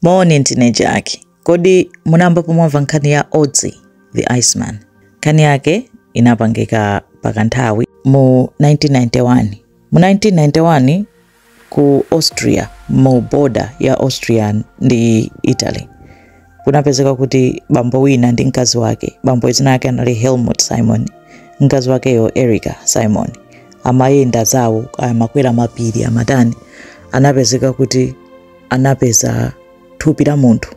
Morning teenager yake. Kodi munamba pomwamva nkhani ya Otzi the Iceman. Nkhani yake inapangika pakanthawi mu 1991. Mu 1991 ku Austria, mu border ya Austria ndi Italy. Kunapezeka kuti bambo wina ndi mkazi wake, bambo zina yake anali Helmut Simon, mkazi wake yo Erika Simon. Amayenda zawo amakwera mapiri amatani, anapezeka kuti anapeza thupi la munthu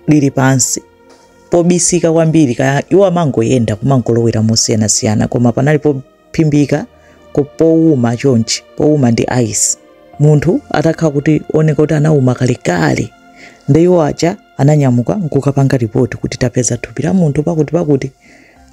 lili pansi pobisika kwambiri, kaya iwo amangoyenda kumangolowera mosiyana-siyana, koma panali pophimbika kupowuma chonchi, powuma ndi ice. Munthu atakhala kuti oneka kuti anauma kalekale, ndiwo aja ananyamuka nkukapanga ripoti kuti tapeza thupi la munthu pakuti.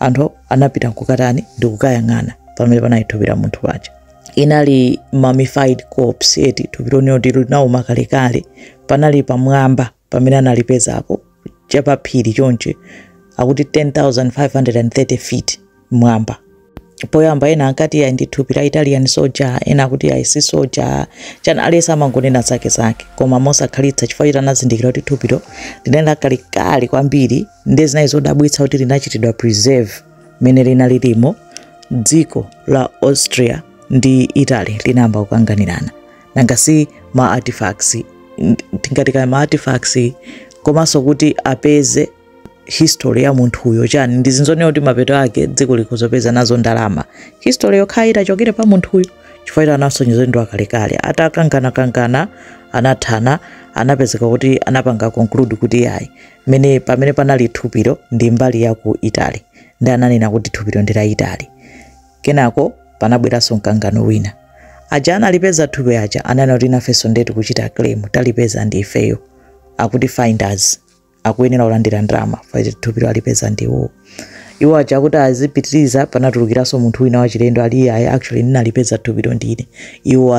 Anthu anapita nkukatani ndi kukayang'ana pamene panali thupi la munthu paja. Inali mummified corpse, eti thupi lonelo linauma kalekale, panali pamwamba pamene analipezapo chapaphiri chonche akuti 10,530 feet mwamba. Poyamba ena ankati ya ndi thupi la Italian soldier, ena akuti ya isi soldier, chana alesa amangonena zake, koma mosakhalitsa chifukwa anazindikira kuti thupilo linali kalekale kwambiri, ndi zinayi zodabwitsa kuti linachitidwa preserve mene linalimo dziko la Austria ndi Italy linamba kukanganirana. Nangasi ma artifacts, tingatika ma artifacts komanso kuti apeze history ya munthu uyo chani ndi zinzonena kuti mapeto ake dziko likuzopeza nazo ndalama. History yokhaira chokera pa munthu uyo chifukwa anasonyezedwa kalekale. Atakangana anathana, anapezeka kuti anapanga conclude kuti yayi pamene panali thupilo ndi mbali ya ku Italy, ndi ananena kuti thupilo ndi la Italy. Kenako panabweranso mkangano wina. Aja analipeza thupi aja ananena kuti nafenso ndetu kuchita claim talipeza ndi ifeyo, akuti finders akuyenera kulandira ndalama faiti thupilo alipeza ndiwo. Iwo aja kuti azipitiriza panatulukiranso munthu wina wachilendo ali ayi actually ninalipeza thupilo ndine. Iwo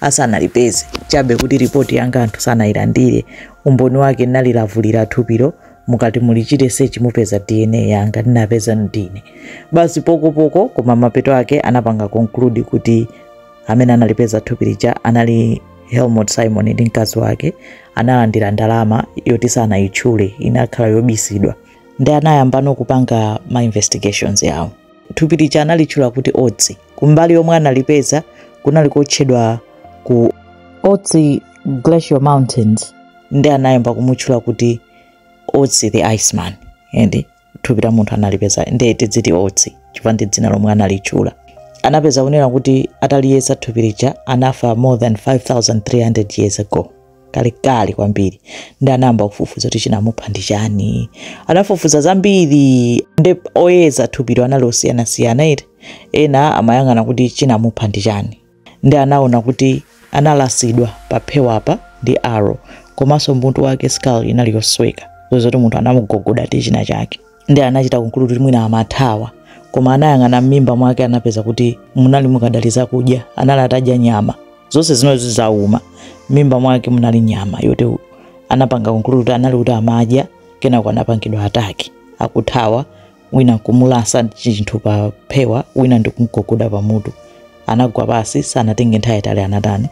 asanalipeze chabe kuti report yanga anthu sanayilandire, umboni wake nalilavulira thupilo mukati mulichite search mupeza DNA yanga ninapeza ndine. Basi poko koma mapeto ake anapanga conclude kuti amene analipeza thupi lija anali Helmut Simon ndi mkazi wake, analandira ndalama yoti sanayitchule, inakhala yobisidwa. Ndi anayambano kupanga ma investigations yawo. Thupi lija analitchula kuti Otzi. Kumbali yomwe analipeza kunali kotchedwa ku Otzi Glacial Mountains, ndi anayamba kumutchula kuti Otzi the Iceman. Ndi thupi la munthu analipeza ndete dziti Otzi chifukwa ndi dzina lomwe analitchula. Anapeza kunena kuti ataliyesa thupi lija anafa more than 5,300 years ago. Kalekale kwambiri. Ndi anayamba kufufuza kuti chinamupha ndi chani. Anafufuza zambiri, ndi oyeza thupilo anali osiyana-siyana eti. Ena amayang'ana kuti chinamupha ndi chani. Ndi anaona kuti analasidwa pa phewapa ndi arrow, komanso mutu wake skull inali yosweka, zoti munthu anamugogoda ndi china chake. Ndi anachita conclude kuti mwina amathawa, koma anayang'ana m'mimba mwake anapeza kuti munali mukadaliza kudya, anali atadya nyama zonse zinozi zauma, m'mimba mwake munali nyama yote. Anapanga conclude kuti anali kuti amadya, kenako anapangidwa ataki akuthawa, wina kumulasa chinthu pa phewa, wina ndi kumgogoda pamutu. Anagwa pasi, sanatenge nthawi yayitali anatani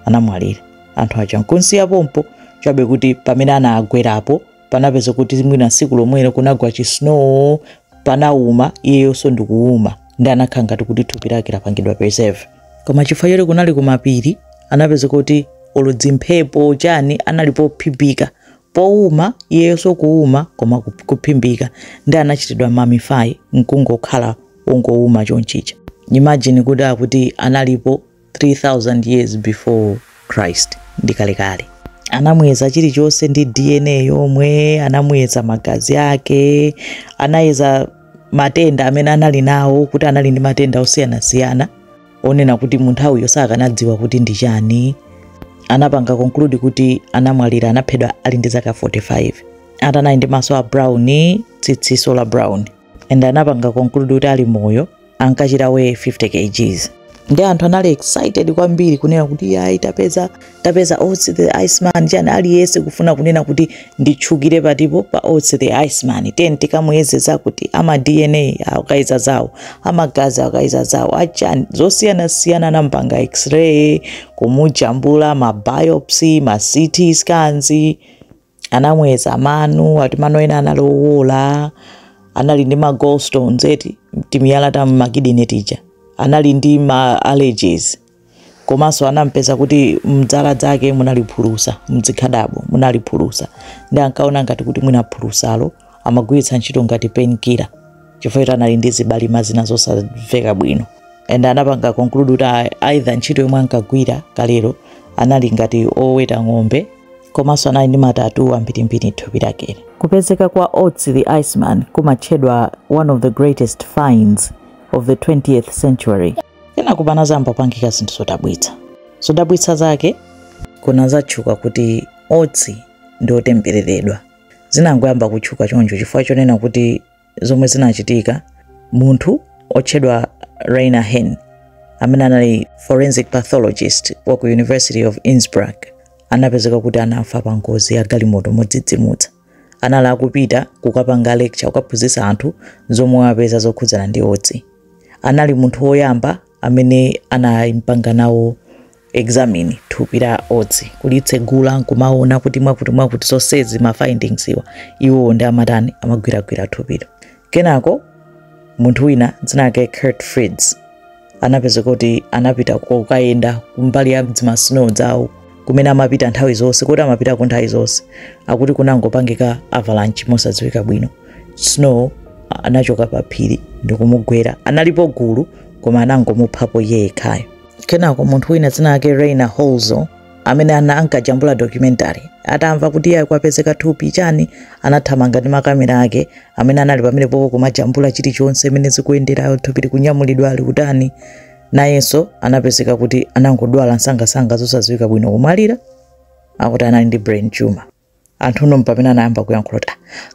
anamwalira. Anthu aja nkunsiya pompo chabe kuti pamene anagwerapo panapeza kuti mwina siku lomwelo kunagwa chisnow, panauma, iyeyonso ndikuuma. Ndi anakhala ngati kuti thupi lake lapangidwa preserve. Koma chifukwa choti kunali kumapiri, anapeza kuti olodzimphepo chani anali pophimbika, powuma iyeyonso kuuma koma kuphimbika. Ndi anachitidwa mummify nkungokhala wongouma chonchicha. Imagine kuti analipo 3,000 years before Christ, ndi kalekale. Anamuyeza chilichonse ndi DNA yomwe, anamuyeza magazi ake, anayeza matenda amene anali nawo kuti anali ndi matenda osiyana-siyana, onena kuti munthawiyo sakanadziwa kuti ndi chani. Anapanga conclude kuti anamwalira, anaphedwa ali ndi zaka 45. Atanali ndi maso a brown, tsitsiso la brown. And anapanga conclude kuti ali moyo ankachita we 50 kgs. ndi anthu anali excited kwambiri kunena kuti yayi tapeza Otzi the Iceman. Chani aliyense kufuna kunena kuti nditchukire patipo pa Otzi the Iceman. Tikamuyezeza kuti ama DNA akaiza zawo, amagazi akaiza zawo, achani zosiyana nampanga x-ray, kumujambula ma biopsy, ma CT scans, anamweza manu ati mano ena analowola, anali ndi ma gallstones eti timiyala ta makidini tija, anali ndi ma allergies. Komanso anampeza kuti mdzala zake munaliphulusa, mzikhadabo munaliphulusa. Ndi ankaona ngati kuti mwinaphulusa amagwiritsa ntchito ngati painkiller, chifukwa anali ndi zibalima zina zosamveka bwino. And anapanga conclude kuti either ntchito yomwe ankagwira kalero anali ngati oweta ng'ombe, komanso anali ndi matatu ambirimbiri thupi lakele. Kupezeka kwa Otzi the Iceman kumatchedwa one of the greatest finds of the 20th century. Kena kupana zamba pangika zinthu zodabwitsa zake kuna zatchuka kuti Otzi ndi otembereredwa. Zinangoyamba kutchuka choncho chifukwa chonena kuti zomwe zinachitika munthu otchedwa Rainer Henn, amene anali forensic pathologist wa ku University of Innsbruck, anapezeka kuti anafa pa ngozi ya galimoto modzidzimutsa. Anali akupita kukapanga lecture kukaphunzitsa anthu zomwe apeza zokhudzana ndi Otzi. Anali munthu woyamba amene anampanga nawo examine thupi la Otzi, kulitsegula nkumaona kuti mwakuti zonsezi ma findings iwo ndi amatani amagwiragwira thupilo. Kenako munthu wina dzina lake Kurt Fritz anapezeka kuti anapita kukayenda kumbali ya ma snow zawo kumene amapita nthawi zonse, kuti amapita ku nthawi zonse akuti kunangopangika avalanche mosadziwika bwino. Snow anachoka pa phiri ndikumugwera, analipo gulu koma anangomuphapo yekhayo. Kenako munthu wina dzina lake Rainer Holzo amene ankajambula documentary atamva kuti iye kwapezeka thupi chani, anathamanga ndi makamera ake amene anali pamene popo kumajambula chilichonse imene zikuyendera thupi likunyamulidwa ali kutani. Nayenso anapezeka kuti anangodwala nsangasanga zosadziwika bwino, kumwalira akuti anali ndi brain tumor. Anthu uno mpamene anayamba kuyankhula kuti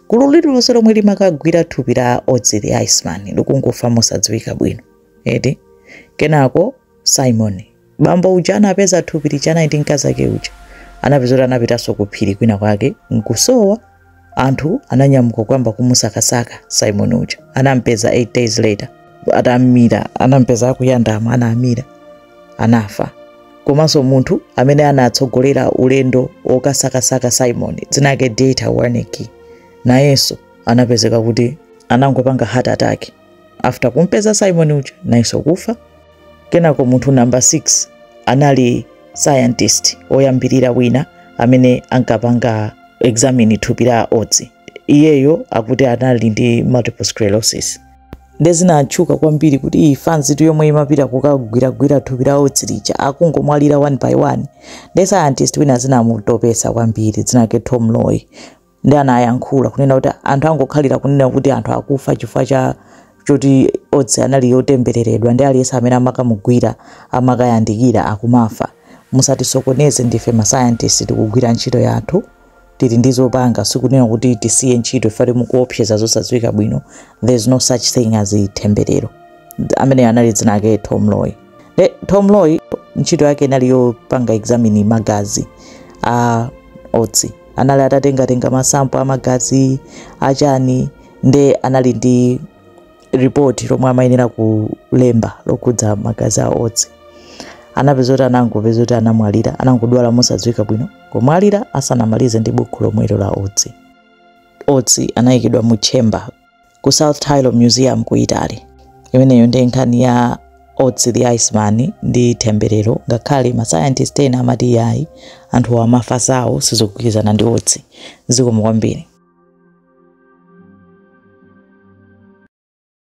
gulu lililonse lomwe limakagwira thupi la Otzi the Iceman likungofa mosadziwika bwino. Eti kenako Simon bambo uja anapeza thupi lichana ndi mkazi wake uja, anapeza kuti anapitanso kuphiri kwina kwake nkusowa. Anthu ananyamuka kwamba kumusakasaka Simon uja, anampeza 8 days later atamira, anampeza akuyandama, anamira, anafa. Komanso munthu amene anatsogolera ulendo okasakasaka Simon dzina lake Dieter Warnecke, nayenso anapezeka kuti anangopanga heart attack after kumpeza Simon uja, nayenso kufa. Kenako munthu number 6 anali scientist oyambirira wina amene ankapanga examine thupi la Otzi. Iyeyo akuti anali ndi multiple sclerosis. Ndezinatchuka kwambiri kuti iyi fanzi yomwe imapita kukagwiragwira thupi la Otzi lija akungomwalira one by one. Ndi scientist wina zinamutopesa kwambiri dzina lake Tom Loy, ndi anayankhula kunena kuti anthu angokhalira kunena kuti anthu akufa chifukwa cha choti Otzi anali yotembereredwa, ndi aliyense amene amakamugwira amakayandikira akumafa. Musatisokoneze, ndife ma scientist tikugwira ntchito yathu, tili ndizopanga, sikunena kuti tisiye ntchito ifale mukuopseza zosadziwika bwino. There's no such thing as temberero. Amene anali dzina lake Tom Loy. Tom Loy ntchito yake inali yopanga examine magazi a Otzi. Anali atatenga masampo amagazi achani, nde anali ndi report lomwe amayenera kulemba lokhudza magazi a Otzi. Anapeza kuti anangopeza kuti anamwalira, anangodwala mosadziwika bwino, kumwalira asanamalize ndi buku lomwelo la Otzi. Otzi anayikidwa mu chamber ku South Tylo Museum ku Italy. Imeneyo ndi nkhani ya Otzi the Iceman ndi temberero, ngakhale ma scientist ena amati yayi anthu amafa zawo sizogwirizana ndi Otzi. Zikomo kwambiri.